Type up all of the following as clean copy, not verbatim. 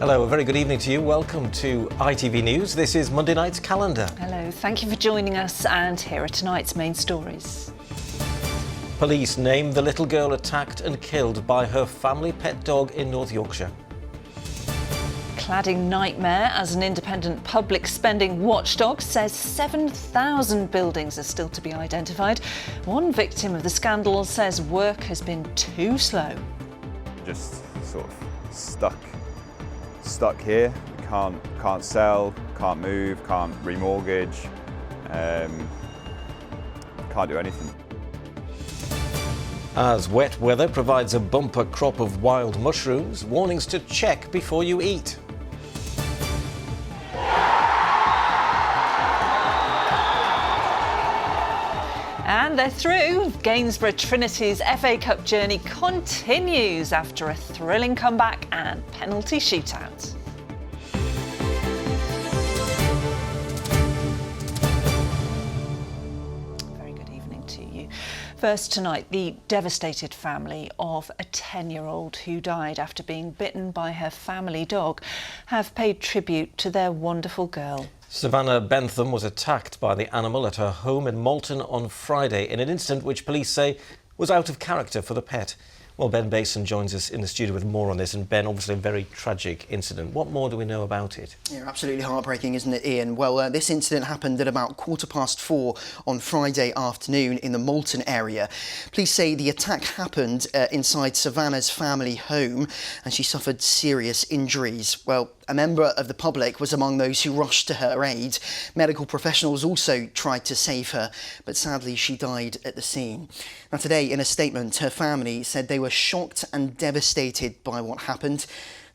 Hello, a very good evening to you. Welcome to ITV News. This is Monday night's calendar. Hello, thank you for joining us, and here are tonight's main stories. Police name the little girl attacked and killed by her family pet dog in North Yorkshire. Cladding nightmare as an independent public spending watchdog says 7,000 buildings are still to be identified. One victim of the scandal says work has been too slow. Just sort of stuck here. Can't sell, can't move, can't remortgage, can't do anything. As wet weather provides a bumper crop of wild mushrooms, warnings to check before you eat. And they're through. Gainsborough Trinity's FA Cup journey continues after a thrilling comeback and penalty shootout. Very good evening to you. First tonight, the devastated family of a 10-year-old who died after being bitten by her family dog have paid tribute to their wonderful girl. Savannah Bentham was attacked by the animal at her home in Malton on Friday in an incident which police say was out of character for the pet. Well, Ben Bason joins us in the studio with more on this. And Ben, obviously a very tragic incident. What more do we know about it? Yeah, absolutely heartbreaking, isn't it, Ian? Well, this incident happened at about 4:15 on Friday afternoon in the Malton area. Police say the attack happened inside Savannah's family home and she suffered serious injuries. Well, a member of the public was among those who rushed to her aid. Medical professionals also tried to save her, but sadly she died at the scene. Now today, in a statement, her family said they were shocked and devastated by what happened.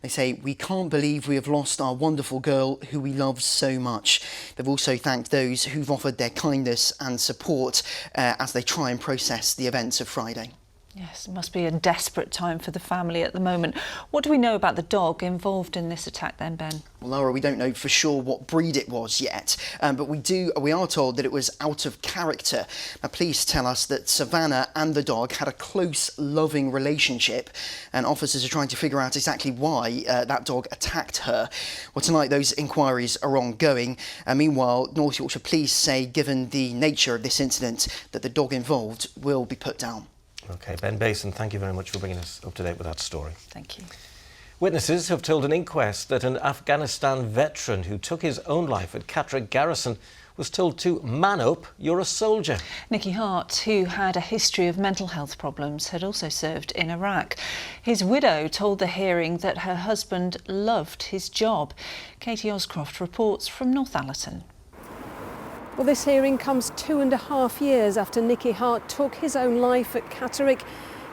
They say, "We can't believe we have lost our wonderful girl who we love so much." They've also thanked those who've offered their kindness and support as they try and process the events of Friday. Yes, it must be a desperate time for the family at the moment. What do we know about the dog involved in this attack then, Ben? Well, Laura, we don't know for sure what breed it was yet, but we are told that it was out of character. Now, police tell us that Savannah and the dog had a close, loving relationship, and officers are trying to figure out exactly why that dog attacked her. Well, tonight those inquiries are ongoing. Meanwhile, North Yorkshire Police say, given the nature of this incident, that the dog involved will be put down. OK, Ben Bason, thank you very much for bringing us up to date with that story. Thank you. Witnesses have told an inquest that an Afghanistan veteran who took his own life at Catterick Garrison was told to man up, you're a soldier. Nicky Hart, who had a history of mental health problems, had also served in Iraq. His widow told the hearing that her husband loved his job. Katie Oscroft reports from Northallerton. Well, this hearing comes 2.5 years after Nicky Hart took his own life at Catterick.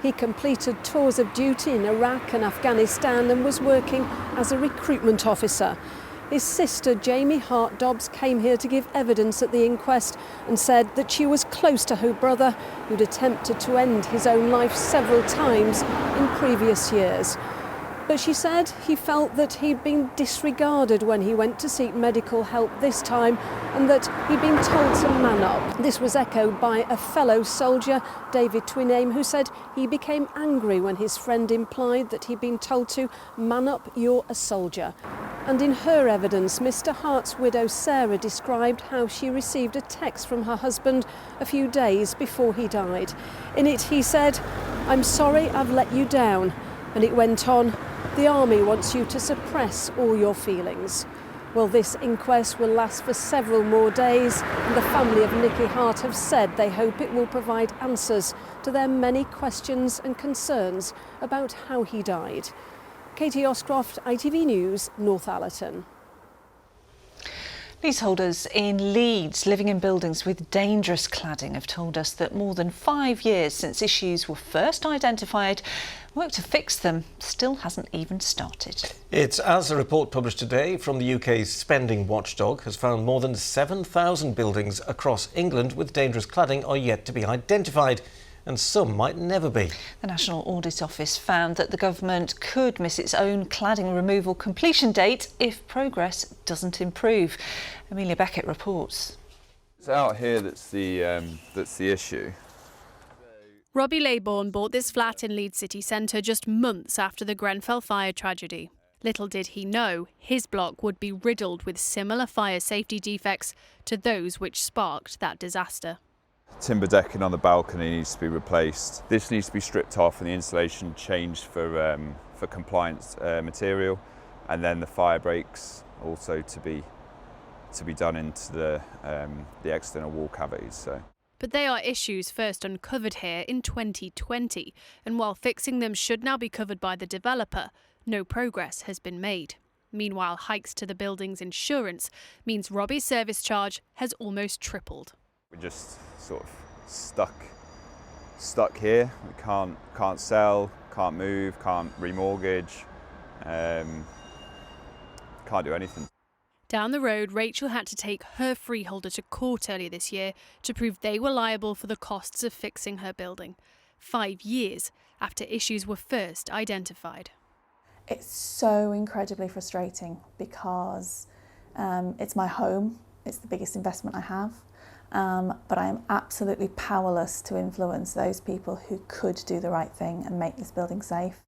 He completed tours of duty in Iraq and Afghanistan and was working as a recruitment officer. His sister, Jamie Hart-Dobbs, came here to give evidence at the inquest and said that she was close to her brother, who'd attempted to end his own life several times in previous years. But she said he felt that he'd been disregarded when he went to seek medical help this time and that he'd been told to man up. This was echoed by a fellow soldier, David Twiname, who said he became angry when his friend implied that he'd been told to man up, you're a soldier. And in her evidence, Mr. Hart's widow Sarah described how she received a text from her husband a few days before he died. In it he said, "I'm sorry I've let you down." And it went on, "The army wants you to suppress all your feelings." Well, this inquest will last for several more days, and the family of Nicky Hart have said they hope it will provide answers to their many questions and concerns about how he died. Katie Oscroft, ITV News, Northallerton. Leaseholders in Leeds living in buildings with dangerous cladding have told us that more than 5 years since issues were first identified, work to fix them still hasn't even started. It's as a report published today from the UK's spending watchdog has found more than 7,000 buildings across England with dangerous cladding are yet to be identified. And some might never be. The National Audit Office found that the government could miss its own cladding removal completion date if progress doesn't improve. Amelia Beckett reports. It's out here that's the issue. Robbie Laybourne bought this flat in Leeds city centre just months after the Grenfell fire tragedy. Little did he know his block would be riddled with similar fire safety defects to those which sparked that disaster. Timber decking on the balcony needs to be replaced. This needs to be stripped off and the insulation changed for compliance material, and then the fire breaks also to be done into the external wall cavities. So. But they are issues first uncovered here in 2020, and while fixing them should now be covered by the developer, no progress has been made. Meanwhile, hikes to the building's insurance means Robbie's service charge has almost tripled. We're just sort of stuck here. We can't sell, can't move, can't remortgage, can't do anything. Down the road, Rachel had to take her freeholder to court earlier this year to prove they were liable for the costs of fixing her building, 5 years after issues were first identified. It's so incredibly frustrating because it's my home, it's the biggest investment I have, but I am absolutely powerless to influence those people who could do the right thing and make this building safe.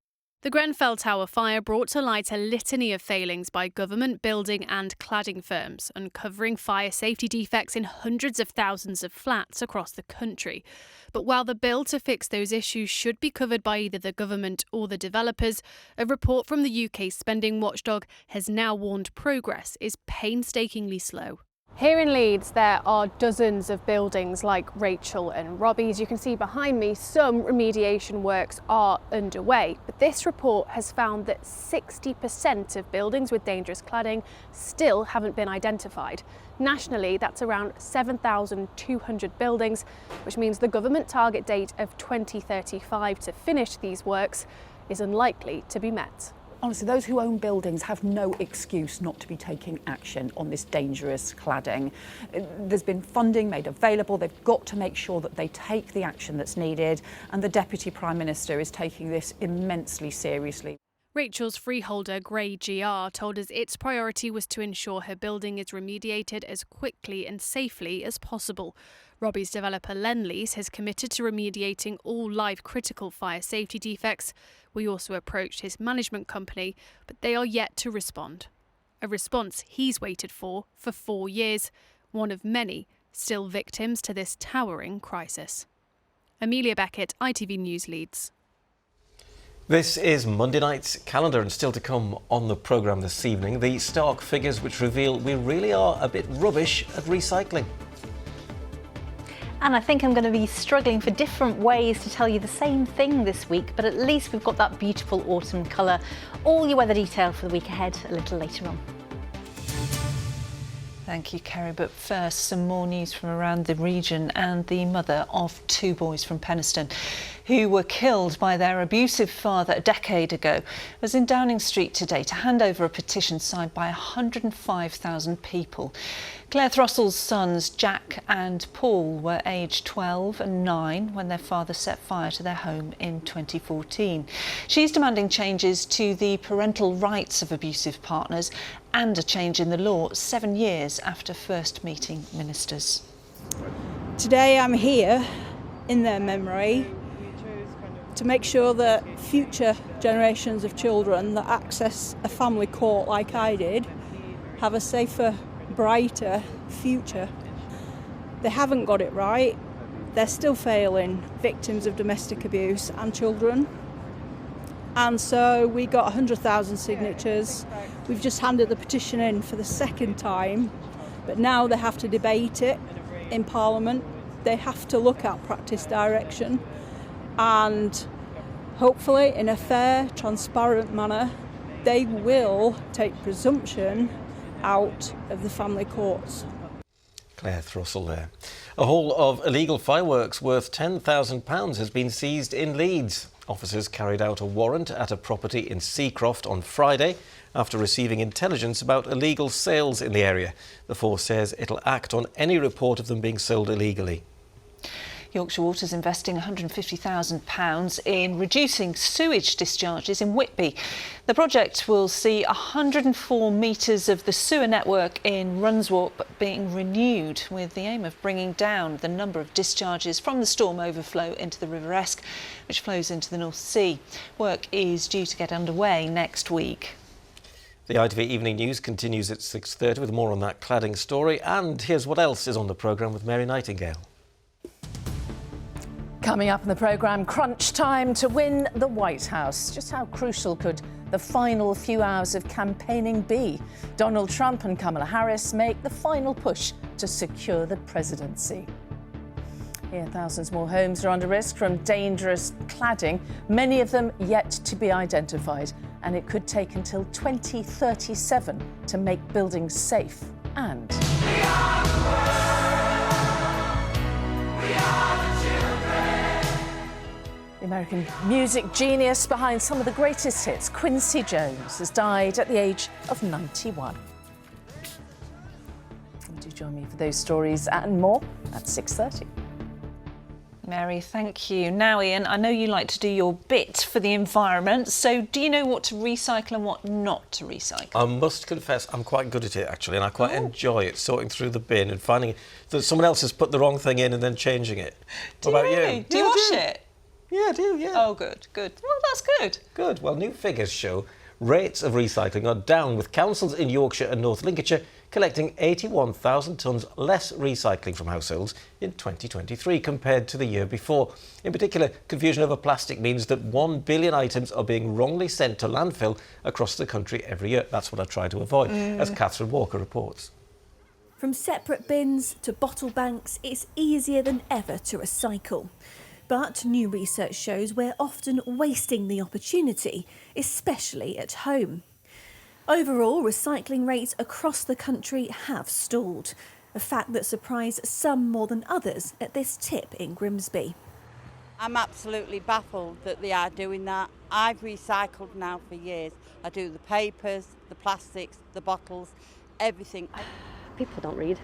The Grenfell Tower fire brought to light a litany of failings by government building and cladding firms, uncovering fire safety defects in hundreds of thousands of flats across the country. But while the bill to fix those issues should be covered by either the government or the developers, a report from the UK spending watchdog has now warned progress is painstakingly slow. Here in Leeds, there are dozens of buildings like Rachel and Robbie's. You can see behind me some remediation works are underway, but this report has found that 60% of buildings with dangerous cladding still haven't been identified. Nationally, that's around 7,200 buildings, which means the government target date of 2035 to finish these works is unlikely to be met. Honestly, those who own buildings have no excuse not to be taking action on this dangerous cladding. There's been funding made available. They've got to make sure that they take the action that's needed, and the Deputy Prime Minister is taking this immensely seriously. Rachel's freeholder, Grey GR, told us its priority was to ensure her building is remediated as quickly and safely as possible. Robbie's developer Lendlease has committed to remediating all live critical fire safety defects. We also approached his management company, but they are yet to respond. A response he's waited for 4 years, one of many still victims to this towering crisis. Amelia Beckett, ITV News, Leeds. This is Monday night's calendar, and still to come on the programme this evening, the stark figures which reveal we really are a bit rubbish at recycling. And I think I'm going to be struggling for different ways to tell you the same thing this week, but at least we've got that beautiful autumn colour. All your weather detail for the week ahead a little later on. Thank you, Kerry. But first, some more news from around the region and the mother of 2 boys from Penistone who were killed by their abusive father a decade ago was in Downing Street today to hand over a petition signed by 105,000 people. Claire Throstle's sons, Jack and Paul, were aged 12 and 9 when their father set fire to their home in 2014. She's demanding changes to the parental rights of abusive partners and a change in the law 7 years after first meeting ministers. Today I'm here in their memory to make sure that future generations of children that access a family court like I did have a safer, brighter future. They haven't got it right. They're still failing victims of domestic abuse and children. And so we got 100,000 signatures. We've just handed the petition in for the second time, but now they have to debate it in Parliament. They have to look at practice direction, and hopefully in a fair, transparent manner, they will take presumption out of the family courts. Claire Throstle there. A haul of illegal fireworks worth £10,000 has been seized in Leeds. Officers carried out a warrant at a property in Seacroft on Friday after receiving intelligence about illegal sales in the area. The force says it'll act on any report of them being sold illegally. Yorkshire Water's investing £150,000 in reducing sewage discharges in Whitby. The project will see 104 metres of the sewer network in Runswarp being renewed, with the aim of bringing down the number of discharges from the storm overflow into the River Esk, which flows into the North Sea. Work is due to get underway next week. The ITV Evening News continues at 6:30 with more on that cladding story. And here's what else is on the programme with Mary Nightingale. Coming up in the programme, crunch time to win the White House. Just how crucial could the final few hours of campaigning be? Donald Trump and Kamala Harris make the final push to secure the presidency. Here, thousands more homes are under risk from dangerous cladding, many of them yet to be identified. And it could take until 2037 to make buildings safe and... We are the world. We are the children. The American music genius behind some of the greatest hits, Quincy Jones, has died at the age of 91. Do join me for those stories and more at 6:30. Mary, thank you. Now, Ian, I know you like to do your bit for the environment, so do you know what to recycle and what not to recycle? I must confess I'm quite good at it, actually, and I quite enjoy it, sorting through the bin and finding that someone else has put the wrong thing in and then changing it. Do what you about really? you? Do you wash it? Yeah, I do, yeah. Oh, good, good. Well, that's good. Good. Well, new figures show rates of recycling are down, with councils in Yorkshire and North Lincolnshire collecting 81,000 tonnes less recycling from households in 2023 compared to the year before. In particular, confusion over plastic means that 1 billion items are being wrongly sent to landfill across the country every year. That's what I try to avoid, as Catherine Walker reports. From separate bins to bottle banks, it's easier than ever to recycle. But new research shows we're often wasting the opportunity, especially at home. Overall, recycling rates across the country have stalled, a fact that surprised some more than others at this tip in Grimsby. I'm absolutely baffled that they are doing that. I've recycled now for years. I do the papers, the plastics, the bottles, everything. People don't read.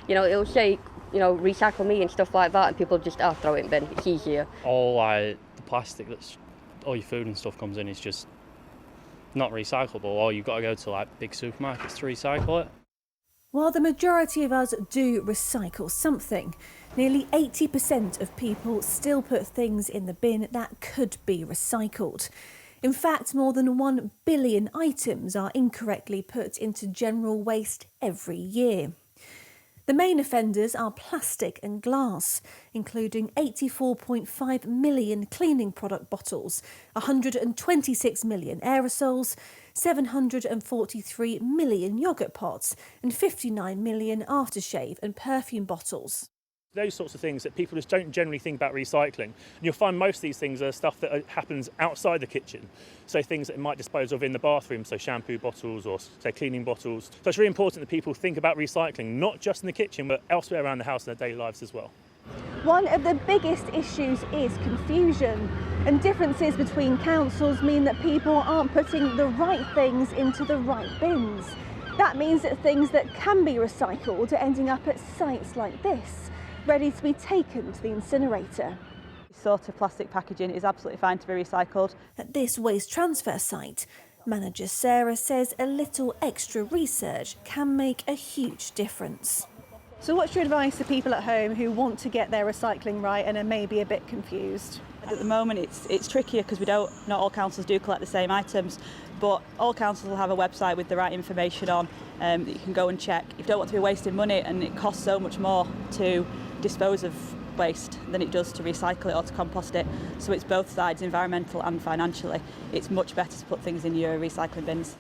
It'll say, recycle me and stuff like that, and people just, throw it in bin, it's easier. All the plastic that's, all your food and stuff comes in is just not recyclable, or you've got to go to big supermarkets to recycle it. While the majority of us do recycle something, nearly 80% of people still put things in the bin that could be recycled. In fact, more than 1 billion items are incorrectly put into general waste every year. The main offenders are plastic and glass, including 84.5 million cleaning product bottles, 126 million aerosols, 743 million yoghurt pots, and 59 million aftershave and perfume bottles. Those sorts of things that people just don't generally think about recycling. And you'll find most of these things are stuff that happens outside the kitchen. So things that it might dispose of in the bathroom, so shampoo bottles or say cleaning bottles. So it's really important that people think about recycling, not just in the kitchen, but elsewhere around the house in their daily lives as well. One of the biggest issues is confusion, and differences between councils mean that people aren't putting the right things into the right bins. That means that things that can be recycled are ending up at sites like this, ready to be taken to the incinerator. This sort of plastic packaging is absolutely fine to be recycled. At this waste transfer site, manager Sarah says a little extra research can make a huge difference. So what's your advice to people at home who want to get their recycling right and are maybe a bit confused? At the moment it's trickier because not all councils do collect the same items, but all councils will have a website with the right information on that you can go and check. You don't want to be wasting money, and it costs so much more to dispose of waste than it does to recycle it or to compost it. So it's both sides, environmental and financially. It's much better to put things in your recycling bins.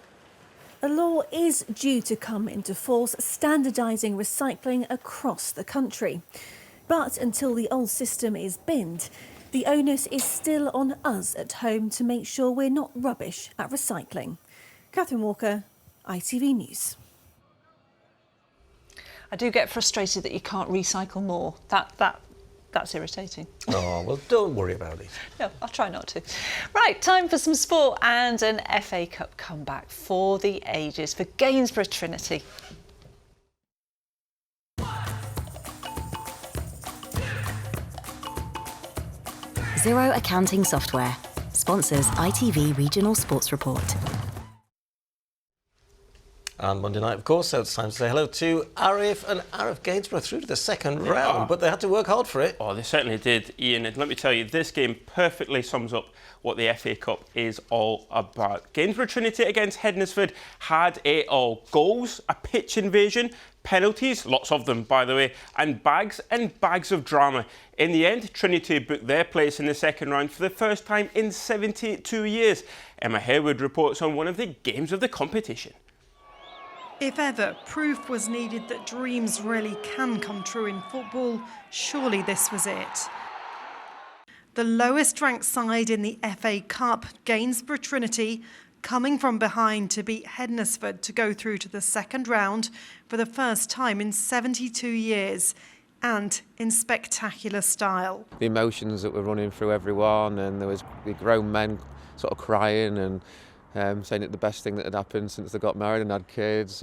A law is due to come into force standardising recycling across the country. But until the old system is binned, the onus is still on us at home to make sure we're not rubbish at recycling. Catherine Walker, ITV News. I do get frustrated that you can't recycle more. That's irritating. Oh, well, don't worry about it. No, I'll try not to. Right, time for some sport and an FA Cup comeback for the ages for Gainsborough Trinity. Xero Accounting And Monday night, of course, so it's time to say hello to Arif. And Arif, Gainsborough through to the second round, but they had to work hard for it. Oh, they certainly did, Ian. And let me tell you, this game perfectly sums up what the FA Cup is all about. Gainsborough Trinity against Hednesford had it all. Goals, a pitch invasion, penalties, lots of them, by the way, and bags of drama. In the end, Trinity booked their place in the second round for the first time in 72 years. Emma Harewood reports on one of the games of the competition. If ever proof was needed that dreams really can come true in football, surely this was it. The lowest ranked side in the FA Cup, Gainsborough Trinity, coming from behind to beat Hednesford to go through to the second round for the first time in 72 years, and in spectacular style. The emotions that were running through everyone, and there was the grown men sort of crying and saying it the best thing that had happened since they got married and had kids.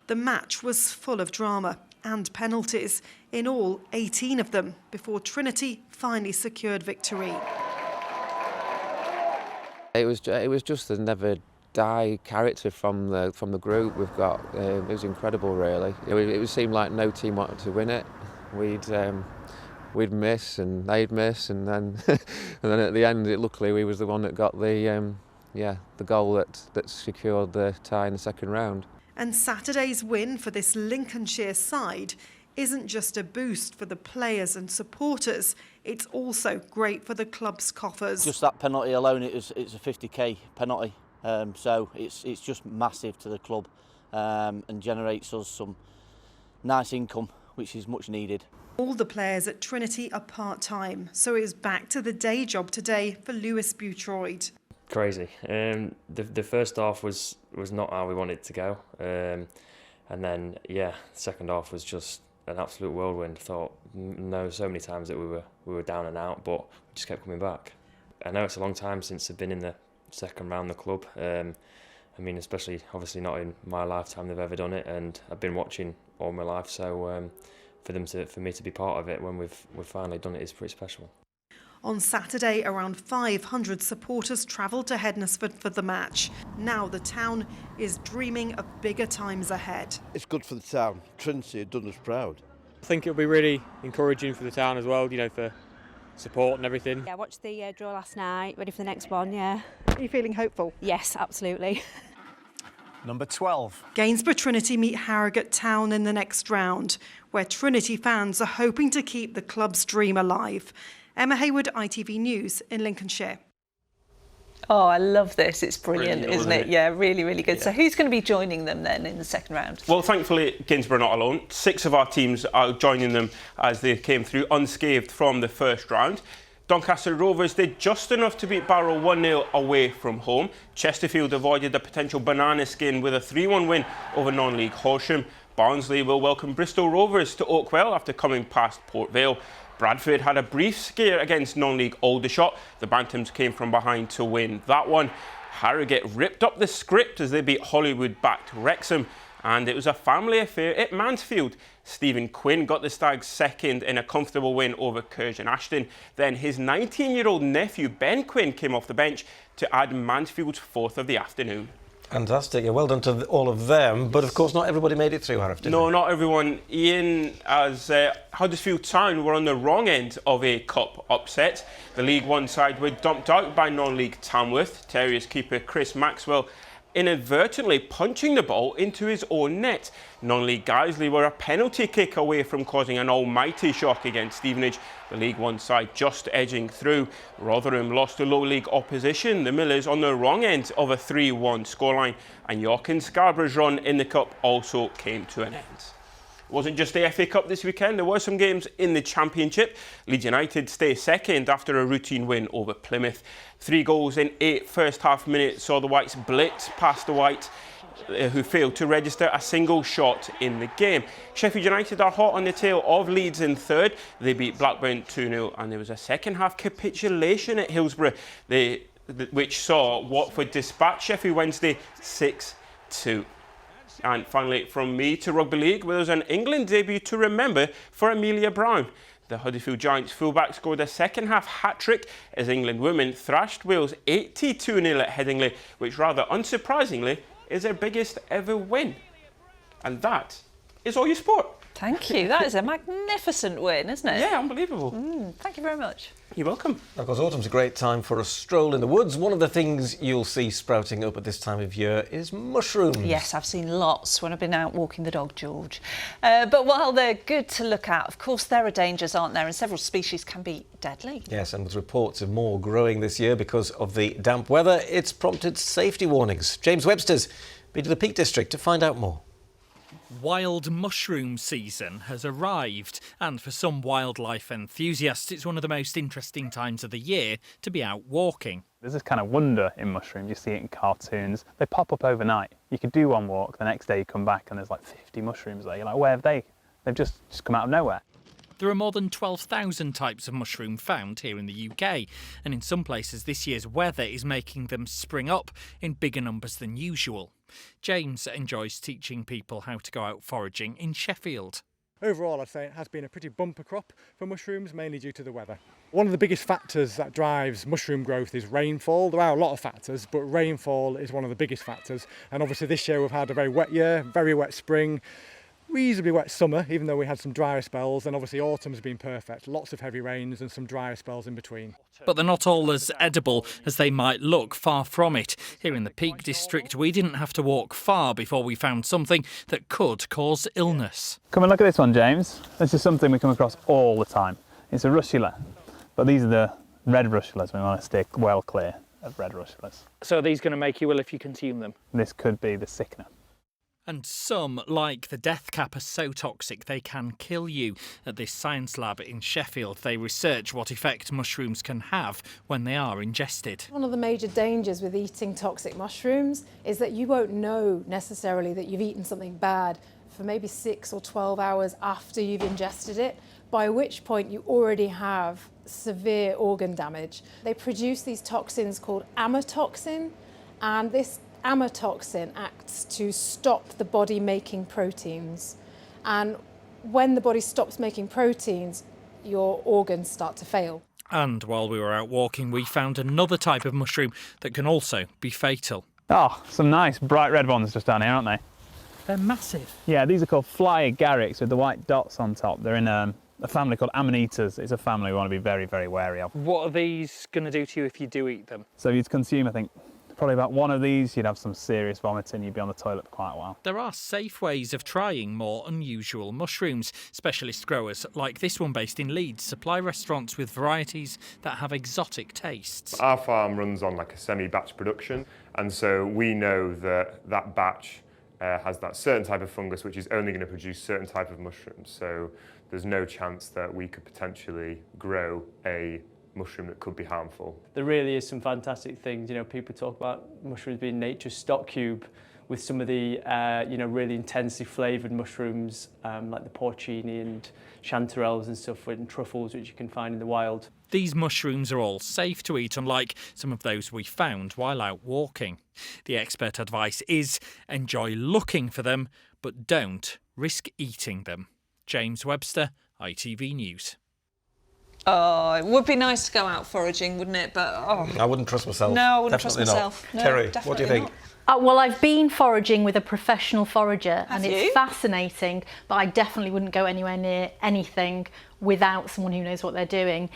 The match was full of drama and penalties, in all 18 of them, before Trinity finally secured victory. It was just a never die character from the group we've got. It was incredible, really. It seemed like no team wanted to win it. We'd miss and they'd miss, and then and then at the end, luckily we was the one that got the goal that secured the tie in the second round. And Saturday's win for this Lincolnshire side isn't just a boost for the players and supporters, it's also great for the club's coffers. Just that penalty alone, it's a 50k penalty, so it's just massive to the club and generates us some nice income, which is much needed. All the players at Trinity are part-time, so it was back to the day job today for Lewis Boutroyd. Crazy. The first half was not how we wanted to go, and then the second half was just an absolute whirlwind. Thought so many times that we were down and out, but we just kept coming back. I know it's a long time since I've been in the second round of the club. I mean, especially obviously not in my lifetime they've ever done it, and I've been watching all my life. So for me to be part of it when we've finally done it is pretty special. On Saturday, around 500 supporters travelled to Hednesford for the match. Now the town is dreaming of bigger times ahead. It's good for the town. Trinity have done us proud. I think it'll be really encouraging for the town as well, for support and everything. Yeah, I watched the draw last night, ready for the next one, yeah. Are you feeling hopeful? Yes, absolutely. Number 12. Gainsborough Trinity meet Harrogate Town in the next round, where Trinity fans are hoping to keep the club's dream alive. Emma Harewood, ITV News in Lincolnshire. Oh, I love this. It's brilliant, isn't it? Yeah, really, really good. Yeah. So who's going to be joining them then in the second round? Well, thankfully, Gainsborough are not alone. 6 of our teams are joining them as they came through unscathed from the first round. Doncaster Rovers did just enough to beat Barrow 1-0 away from home. Chesterfield avoided a potential banana skin with a 3-1 win over non-league Horsham. Barnsley will welcome Bristol Rovers to Oakwell after coming past Port Vale. Bradford had a brief scare against non-league Aldershot. The Bantams came from behind to win that one. Harrogate ripped up the script as they beat Hollywood-backed Wrexham. And it was a family affair at Mansfield. Stephen Quinn got the Stags second in a comfortable win over Curzon Ashton. Then his 19-year-old nephew Ben Quinn came off the bench to add Mansfield's fourth of the afternoon. Fantastic. Yeah, well done to all of them. But, of course, not everybody made it through, Harif, did No, they? not everyone. Ian, as Huddersfield Town were on the wrong end of a cup upset. The League One side were dumped out by non-league Tamworth. Terriers keeper Chris Maxwell inadvertently punching the ball into his own net. Non-league Guiseley were a penalty kick away from causing an almighty shock against Stevenage. The League One side just edging through. Rotherham lost to low-league opposition. The Millers on the wrong end of a 3-1 scoreline. And York and Scarborough's run in the Cup also came to an end. It wasn't just the FA Cup this weekend, there were some games in the Championship. Leeds United stay second after a routine win over Plymouth. 3 goals in 8 first half minutes saw the Whites blitz past the Whites, who failed to register a single shot in the game. Sheffield United are hot on the tail of Leeds in third. They beat Blackburn 2-0 and there was a second half capitulation at Hillsborough, which saw Watford dispatch Sheffield Wednesday 6-2. And finally, from me to Rugby League, where there's an England debut to remember for Amelia Brown. The Huddersfield Giants fullback scored a second-half hat-trick as England women thrashed Wales 82-0 at Headingley, which rather unsurprisingly is their biggest ever win. And that is all your sport. Thank you. That is a magnificent win, isn't it? Yeah, unbelievable. Thank you very much. You're welcome. Of course, autumn's a great time for a stroll in the woods. One of the things you'll see sprouting up at this time of year is mushrooms. Yes, I've seen lots when I've been out walking the dog, George. But while they're good to look at, of course, there are dangers, aren't there? And several species can be deadly. Yes, and with reports of more growing this year because of the damp weather, it's prompted safety warnings. James Webster's been to the Peak District to find out more. Wild mushroom season has arrived, and for some wildlife enthusiasts, it's one of the most interesting times of the year to be out walking. There's this kind of wonder in mushrooms. You see it in cartoons. They pop up overnight. You could do one walk, the next day you come back and there's like 50 mushrooms there. You're like, where have they? They've just come out of nowhere. There are more than 12,000 types of mushroom found here in the UK, and in some places this year's weather is making them spring up in bigger numbers than usual. James enjoys teaching people how to go out foraging in Sheffield. Overall, I'd say it has been a pretty bumper crop for mushrooms, mainly due to the weather. One of the biggest factors that drives mushroom growth is rainfall. There are a lot of factors, but rainfall is one of the biggest factors. And obviously this year we've had a very wet year, very wet spring, reasonably wet summer, even though we had some drier spells, and obviously autumn's been perfect. Lots of heavy rains and some drier spells in between. But they're not all as edible as they might look, far from it. Here in the Peak District, we didn't have to walk far before we found something that could cause illness. Come and look at this one, James. This is something we come across all the time. It's a russula, but these are the red russulas. We want to stay well clear of red russulas. So are these going to make you ill if you consume them? This could be the sickener. And some, like the death cap, are so toxic they can kill you. At this science lab in Sheffield, they research what effect mushrooms can have when they are ingested. One of the major dangers with eating toxic mushrooms is that you won't know necessarily that you've eaten something bad for maybe 6 or 12 hours after you've ingested it, by which point you already have severe organ damage. They produce these toxins called amatoxin, and this amatoxin acts to stop the body making proteins, and when the body stops making proteins, your organs start to fail. And while we were out walking, we found another type of mushroom that can also be fatal. Oh, some nice bright red ones just down here, aren't they? They're massive. Yeah, these are called fly agarics with the white dots on top. They're in a family called amanitas. It's a family we want to be very, very wary of. What are these going to do to you if you do eat them? So you'd consume, I think, probably about one of these, you'd have some serious vomiting, you'd be on the toilet for quite a while. There are safe ways of trying more unusual mushrooms. Specialist growers, like this one based in Leeds, supply restaurants with varieties that have exotic tastes. Our farm runs on like a semi-batch production, and so we know that that batch has that certain type of fungus which is only going to produce certain type of mushrooms. So there's no chance that we could potentially grow a mushroom that could be harmful. There really is some fantastic things. You know, people talk about mushrooms being nature's stock cube, with some of the really intensely flavoured mushrooms like the porcini and chanterelles and stuff, and truffles which you can find in the wild. These mushrooms are all safe to eat, unlike some of those we found while out walking. The expert advice is enjoy looking for them, but don't risk eating them. James Webster, ITV News. Oh, it would be nice to go out foraging, wouldn't it? But I wouldn't trust myself. No, I wouldn't Definitely trust myself. Not. No, Kerry, definitely what do you think? not. Well, I've been foraging with a professional forager, and it's you? fascinating, but I definitely wouldn't go anywhere near anything without someone who knows what they're doing.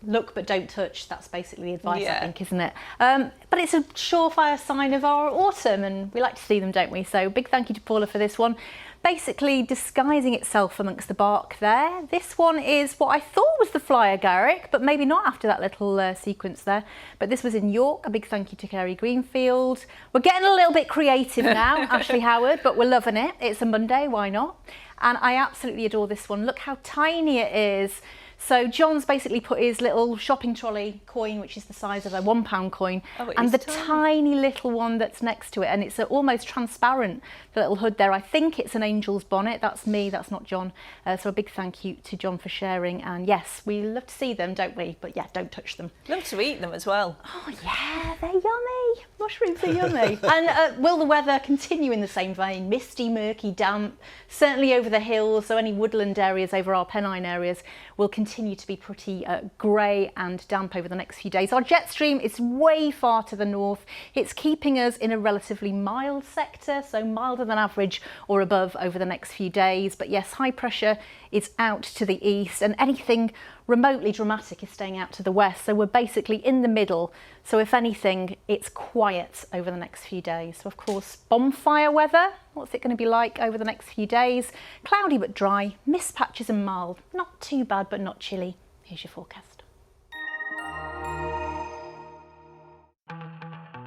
Look but don't touch, that's basically the advice, I think, isn't it? But it's a surefire sign of our autumn, and we like to see them, don't we? So big thank you to Paula for this one. Basically disguising itself amongst the bark there. This one is what I thought was the fly agaric, but maybe not after that little sequence there. But this was in York. A big thank you to Kerry Greenfield. We're getting a little bit creative now, Ashley Howard, but we're loving it. It's a Monday, why not? And I absolutely adore this one. Look how tiny it is. So John's basically put his little shopping trolley coin, which is the size of a £1 coin, and the tiny little one that's next to it, and it's almost transparent, the little hood there. I think it's an angel's bonnet. That's me, that's not John. So a big thank you to John for sharing. And yes, we love to see them, don't we? But yeah, don't touch them. Love to eat them as well. Oh yeah, they're yummy. Mushrooms are yummy. And will the weather continue in the same vein? Misty, murky, damp, certainly over the hills, so any woodland areas over our Pennine areas will continue to be pretty grey and damp over the next few days. Our jet stream is way far to the north. It's keeping us in a relatively mild sector, so milder than average or above over the next few days. But yes, high pressure is out to the east, and anything remotely dramatic is staying out to the west, so we're basically in the middle. So if anything, it's quiet over the next few days. So of course, bonfire weather, what's it going to be like over the next few days? Cloudy but dry, mist patches and mild, not too bad but not chilly. Here's your forecast.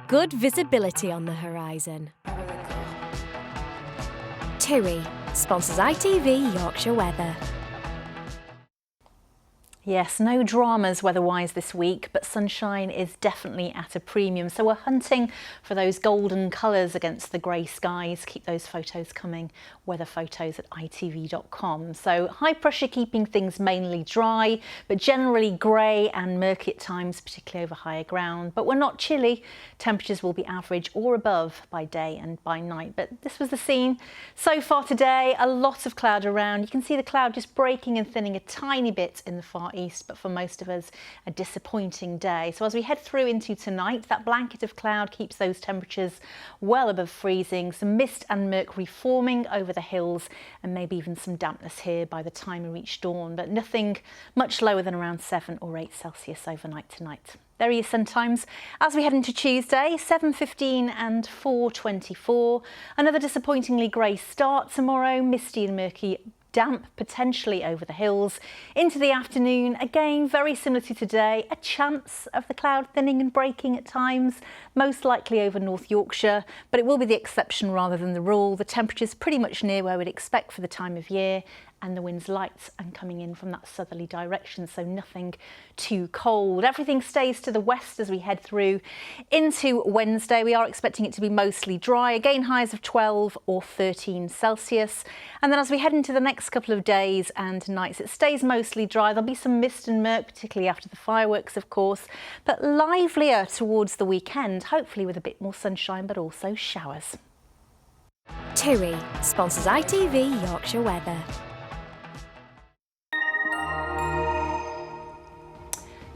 Good visibility on the horizon. TUI sponsors ITV Yorkshire Weather. Yes, no dramas weather-wise this week, but sunshine is definitely at a premium. So we're hunting for those golden colours against the grey skies. Keep those photos coming, weather photos at itv.com. So high pressure keeping things mainly dry, but generally grey and murky at times, particularly over higher ground. But we're not chilly. Temperatures will be average or above by day and by night. But this was the scene so far today. A lot of cloud around. You can see the cloud just breaking and thinning a tiny bit in the far east, but for most of us a disappointing day. So as we head through into tonight, that blanket of cloud keeps those temperatures well above freezing, some mist and mercury forming over the hills, and maybe even some dampness here by the time we reach dawn, but nothing much lower than around 7 or 8 Celsius overnight tonight. There are your sun times as we head into Tuesday, 7:15 and 4:24. Another disappointingly grey start tomorrow, misty and murky, damp potentially over the hills. Into the afternoon, again very similar to today, a chance of the cloud thinning and breaking at times, most likely over North Yorkshire, but it will be the exception rather than the rule. The temperature's pretty much near where we'd expect for the time of year, and the wind's light and coming in from that southerly direction, so nothing too cold. Everything stays to the west as we head through into Wednesday. We are expecting it to be mostly dry, again highs of 12 or 13 Celsius. And then as we head into the next couple of days and nights, it stays mostly dry. There'll be some mist and murk, particularly after the fireworks, of course, but livelier towards the weekend, hopefully with a bit more sunshine, but also showers. TUI sponsors ITV Yorkshire Weather.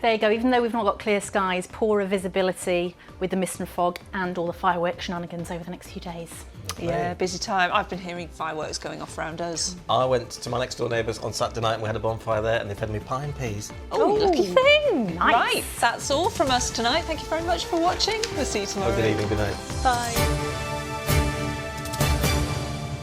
There you go, even though we've not got clear skies, poorer visibility with the mist and fog and all the fireworks shenanigans over the next few days. Yeah, busy time. I've been hearing fireworks going off around us. I went to my next door neighbours on Saturday night and we had a bonfire there and they fed me pie and peas. Oh, lucky thing. Nice. Right, that's all from us tonight. Thank you very much for watching. We'll see you tomorrow. Good evening, good night. Bye.